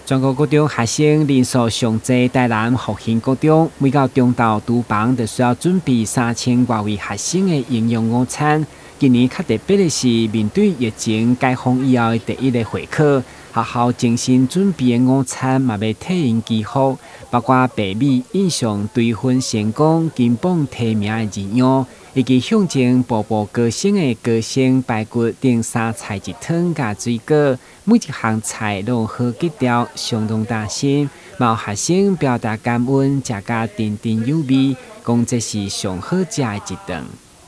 全国高中学生人数上济，台南复兴高中每到中昼厨房就需要准备3000多位学生的营养午餐。今年较特别的是，面对疫情解封以后的第一个会考，学校精心准备的午餐嘛要体验几好，包括白米、印象对分成功、金榜题名的字样，以及象征步步高升的高升排骨等3菜一汤加水果。每一项菜都有好吉调，相当大心。嘛有学生表达感恩，食甲甜甜有味，讲这是上好食的一顿。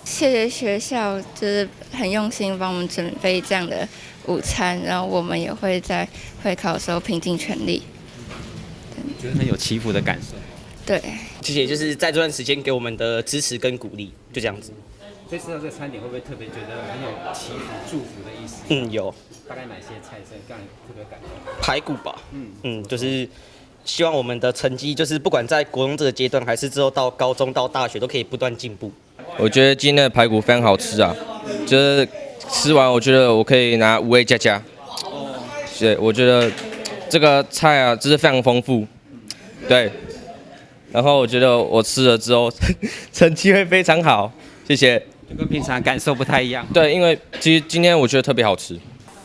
谢谢学校，就是很用心帮我们准备这样的午餐，然后我们也会在会考的时候拼尽全力。觉得很有祈福的感受。对，谢谢，就是在这段时间给我们的支持跟鼓励，就这样子。所以吃到这个餐点，会不会特别觉得很有祈福祝福的意思？有。大概哪些菜色让你特别感动？排骨吧。就是希望我们的成绩，就是不管在国中这个阶段，还是之后到高中到大学，都可以不断进步。我觉得今天的排骨非常好吃啊，就是吃完我觉得我可以拿5A加。对，我觉得这个菜啊，就是非常丰富。对，然后我觉得我吃了之后成绩会非常好，谢谢。就跟平常感受不太一样。对，因为其实今天我觉得特别好吃。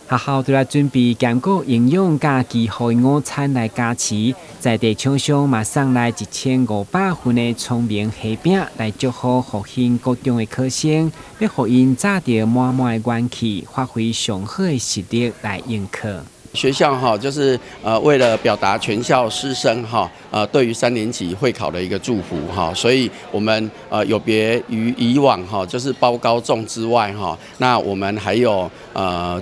学校都来准备兼顾营养加健康的午餐来加持，在地厂商马上来1500份的聪明虾饼来祝福复兴高中的考生，要互因早着满满的元气，发挥上好的实力来应考。学校就是为了表达全校师生对于3年级会考的一个祝福所以我们有别于以往就是包高粽之外那我们还有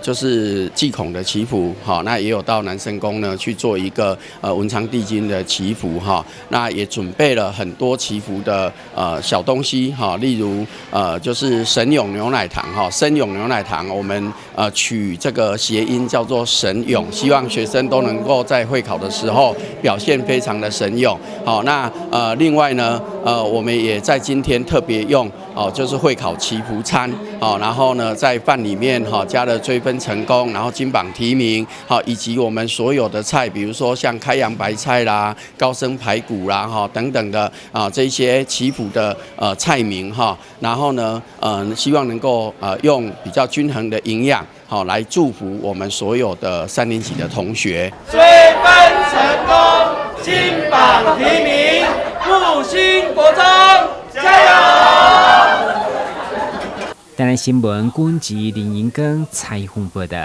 就是祭孔的祈福那也有到南圣宫呢去做一个文昌帝君的祈福那也准备了很多祈福的小东西例如就是神永牛奶糖生永牛奶糖，我们取这个谐音叫做神永。希望学生都能够在会考的时候表现非常的神勇。那另外呢，我们也在今天特别用就是会考祈福餐，然后呢在饭里面加了追分成功，然后金榜题名，以及我们所有的菜，比如说像开阳白菜啦、高升排骨啦等等的这些祈福的菜名然后呢希望能够用比较均衡的营养。来祝福我们所有的3年级的同学。追分成功，金榜题名，复兴国中加油！台南新闻军籍林银根采访报道。